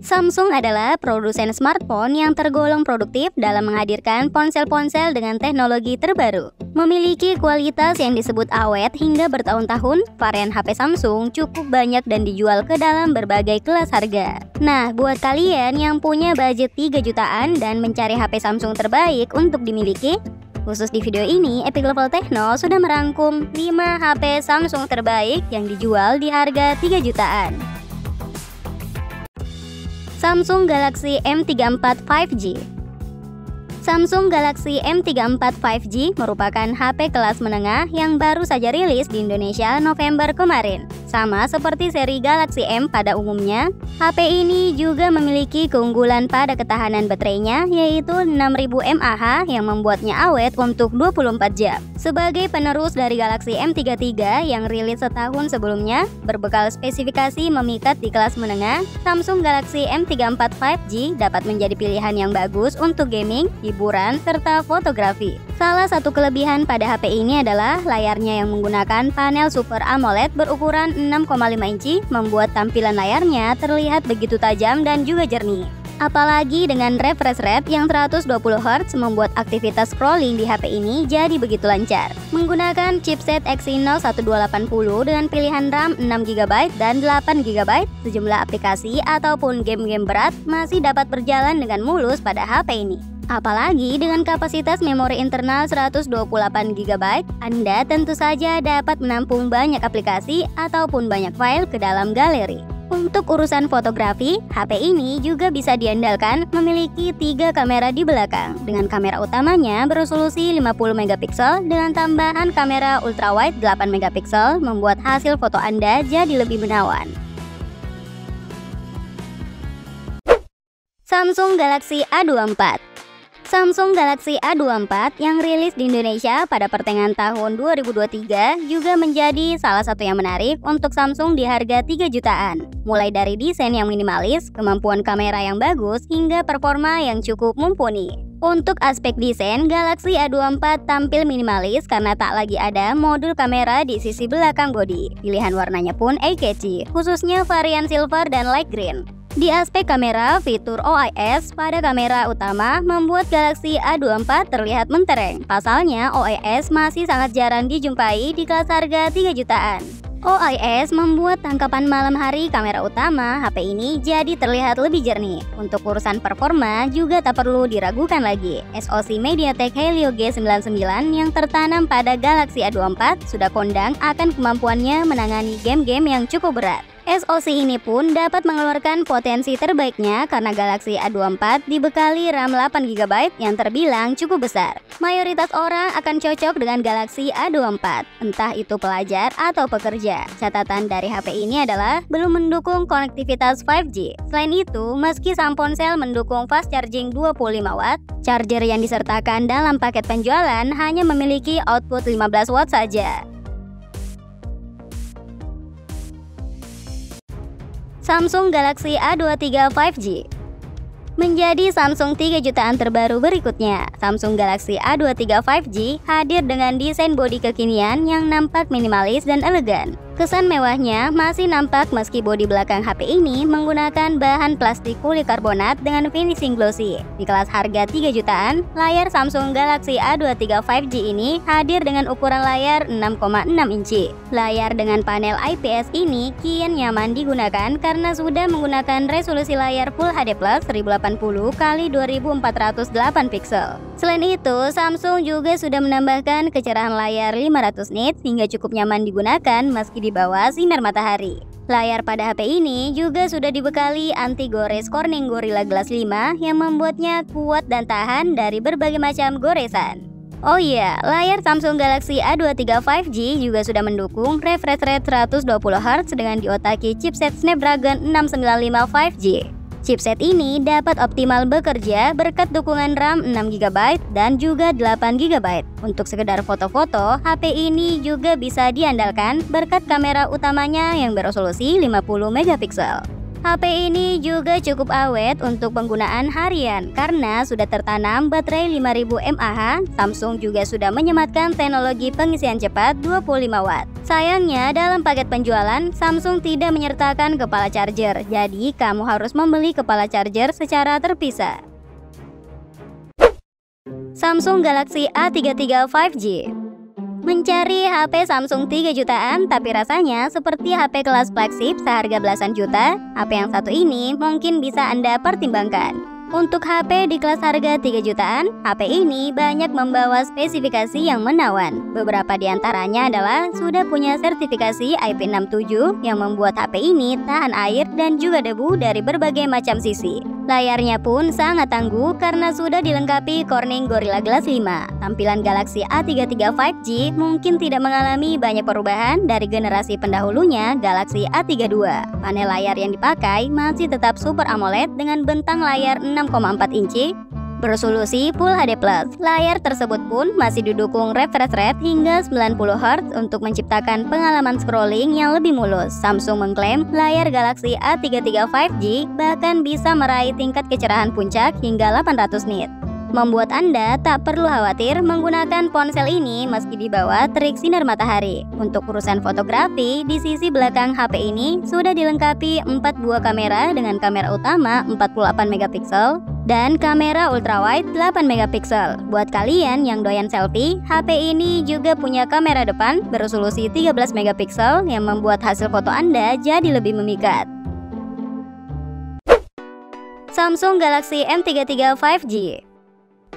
Samsung adalah produsen smartphone yang tergolong produktif dalam menghadirkan ponsel-ponsel dengan teknologi terbaru. Memiliki kualitas yang disebut awet hingga bertahun-tahun, varian HP Samsung cukup banyak dan dijual ke dalam berbagai kelas harga. Nah, buat kalian yang punya budget 3 jutaan dan mencari HP Samsung terbaik untuk dimiliki, khusus di video ini, Epic Level Techno sudah merangkum 5 HP Samsung terbaik yang dijual di harga 3 jutaan. Samsung Galaxy M34 5G. Samsung Galaxy M34 5G merupakan HP kelas menengah yang baru saja rilis di Indonesia November kemarin. Sama seperti seri Galaxy M pada umumnya, HP ini juga memiliki keunggulan pada ketahanan baterainya yaitu 6000 mAh yang membuatnya awet untuk 24 jam. Sebagai penerus dari Galaxy M33 yang rilis setahun sebelumnya, berbekal spesifikasi memikat di kelas menengah, Samsung Galaxy M34 5G dapat menjadi pilihan yang bagus untuk gaming, hiburan, serta fotografi. Salah satu kelebihan pada HP ini adalah layarnya yang menggunakan panel Super AMOLED berukuran 6,5 inci membuat tampilan layarnya terlihat begitu tajam dan juga jernih. Apalagi dengan refresh rate yang 120 Hz membuat aktivitas scrolling di HP ini jadi begitu lancar. Menggunakan chipset Exynos 1280 dengan pilihan RAM 6GB dan 8GB, sejumlah aplikasi ataupun game-game berat masih dapat berjalan dengan mulus pada HP ini. Apalagi dengan kapasitas memori internal 128GB, Anda tentu saja dapat menampung banyak aplikasi ataupun banyak file ke dalam galeri. Untuk urusan fotografi, HP ini juga bisa diandalkan memiliki 3 kamera di belakang. Dengan kamera utamanya beresolusi 50MP dengan tambahan kamera ultrawide 8MP membuat hasil foto Anda jadi lebih menawan. Samsung Galaxy A24. Samsung Galaxy A24 yang rilis di Indonesia pada pertengahan tahun 2023 juga menjadi salah satu yang menarik untuk Samsung di harga 3 jutaan. Mulai dari desain yang minimalis, kemampuan kamera yang bagus, hingga performa yang cukup mumpuni. Untuk aspek desain, Galaxy A24 tampil minimalis karena tak lagi ada modul kamera di sisi belakang bodi. Pilihan warnanya pun eye-catchy, khususnya varian silver dan light green. Di aspek kamera, fitur OIS pada kamera utama membuat Galaxy A24 terlihat mentereng. Pasalnya, OIS masih sangat jarang dijumpai di kelas harga 3 jutaan. OIS membuat tangkapan malam hari kamera utama HP ini jadi terlihat lebih jernih. Untuk urusan performa juga tak perlu diragukan lagi. SoC MediaTek Helio G99 yang tertanam pada Galaxy A24 sudah kondang akan kemampuannya menangani game-game yang cukup berat. SoC ini pun dapat mengeluarkan potensi terbaiknya karena Galaxy A24 dibekali RAM 8GB yang terbilang cukup besar. Mayoritas orang akan cocok dengan Galaxy A24, entah itu pelajar atau pekerja. Catatan dari HP ini adalah belum mendukung konektivitas 5G. Selain itu, meski sang ponsel mendukung fast charging 25W, charger yang disertakan dalam paket penjualan hanya memiliki output 15W saja. Samsung Galaxy A23 5G menjadi Samsung 3 jutaan terbaru berikutnya. Samsung Galaxy A23 5G hadir dengan desain bodi kekinian yang nampak minimalis dan elegan. Kesan mewahnya masih nampak meski bodi belakang HP ini menggunakan bahan plastik polikarbonat dengan finishing glossy. Di kelas harga 3 jutaan, layar Samsung Galaxy A23 5G ini hadir dengan ukuran layar 6,6 inci. Layar dengan panel IPS ini kian nyaman digunakan karena sudah menggunakan resolusi layar Full HD Plus 1080 x 2408 pixel. Selain itu, Samsung juga sudah menambahkan kecerahan layar 500 nits hingga cukup nyaman digunakan meski di bawah sinar matahari. Layar pada HP ini juga sudah dibekali anti-gores Corning Gorilla Glass 5 yang membuatnya kuat dan tahan dari berbagai macam goresan. Oh iya, layar Samsung Galaxy A23 5G juga sudah mendukung refresh rate 120Hz dengan diotaki chipset Snapdragon 695 5G. Chipset ini dapat optimal bekerja berkat dukungan RAM 6GB dan juga 8GB. Untuk sekedar foto-foto, HP ini juga bisa diandalkan berkat kamera utamanya yang beresolusi 50MP. HP ini juga cukup awet untuk penggunaan harian karena sudah tertanam baterai 5000 mAh. Samsung juga sudah menyematkan teknologi pengisian cepat 25W. Sayangnya, dalam paket penjualan, Samsung tidak menyertakan kepala charger, jadi kamu harus membeli kepala charger secara terpisah. Samsung Galaxy A33 5G. Mencari HP Samsung 3 jutaan, tapi rasanya seperti HP kelas flagship seharga belasan juta? HP yang satu ini mungkin bisa Anda pertimbangkan. Untuk HP di kelas harga 3 jutaan, HP ini banyak membawa spesifikasi yang menawan. Beberapa di antaranya adalah sudah punya sertifikasi IP67 yang membuat HP ini tahan air dan juga debu dari berbagai macam sisi. Layarnya pun sangat tangguh karena sudah dilengkapi Corning Gorilla Glass 5. Tampilan Galaxy A33 5G mungkin tidak mengalami banyak perubahan dari generasi pendahulunya Galaxy A32. Panel layar yang dipakai masih tetap Super AMOLED dengan bentang layar 6,4 inci beresolusi Full HD+. Layar tersebut pun masih didukung refresh rate hingga 90 Hz untuk menciptakan pengalaman scrolling yang lebih mulus. Samsung mengklaim layar Galaxy A33 5G bahkan bisa meraih tingkat kecerahan puncak hingga 800 nit. Membuat Anda tak perlu khawatir menggunakan ponsel ini meski di bawah terik sinar matahari. Untuk urusan fotografi, di sisi belakang HP ini sudah dilengkapi 4 buah kamera dengan kamera utama 48 megapiksel dan kamera ultrawide 8 megapiksel. Buat kalian yang doyan selfie, HP ini juga punya kamera depan beresolusi 13 megapiksel yang membuat hasil foto Anda jadi lebih memikat. Samsung Galaxy M33 5G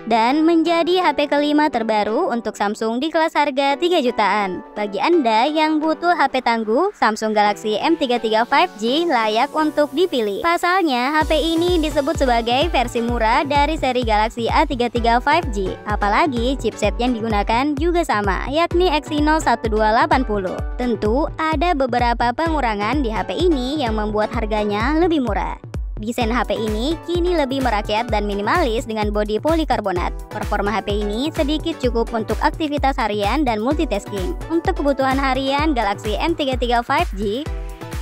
dan menjadi HP kelima terbaru untuk Samsung di kelas harga 3 jutaan. Bagi Anda yang butuh HP tangguh, Samsung Galaxy M33 5G layak untuk dipilih. Pasalnya, HP ini disebut sebagai versi murah dari seri Galaxy A33 5G. Apalagi chipset yang digunakan juga sama, yakni Exynos 1280. Tentu ada beberapa pengurangan di HP ini yang membuat harganya lebih murah. Desain HP ini kini lebih merakyat dan minimalis dengan bodi polikarbonat. Performa HP ini sedikit cukup untuk aktivitas harian dan multitasking. Untuk kebutuhan harian, Galaxy M33 5G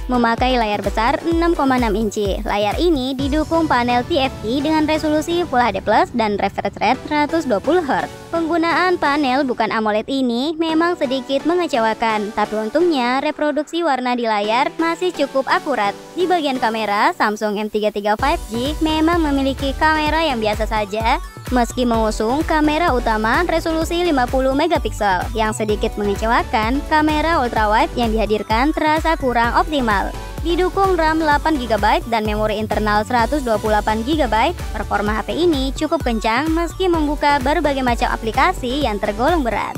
memakai layar besar 6,6 inci. Layar ini didukung panel TFT dengan resolusi Full HD+ dan refresh rate 120 Hz. Penggunaan panel bukan AMOLED ini memang sedikit mengecewakan, tapi untungnya reproduksi warna di layar masih cukup akurat. Di bagian kamera, Samsung M33 5G memang memiliki kamera yang biasa saja, meski mengusung kamera utama resolusi 50 megapiksel. Yang sedikit mengecewakan, kamera ultrawide yang dihadirkan terasa kurang optimal. Didukung RAM 8GB dan memori internal 128GB, performa HP ini cukup kencang meski membuka berbagai macam aplikasi yang tergolong berat.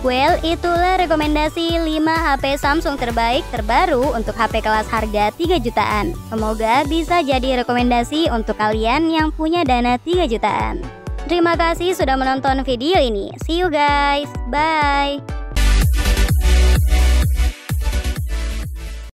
Well, itulah rekomendasi 5 HP Samsung terbaik terbaru untuk HP kelas harga 3 jutaan. Semoga bisa jadi rekomendasi untuk kalian yang punya dana 3 jutaan. Terima kasih sudah menonton video ini. See you guys. Bye.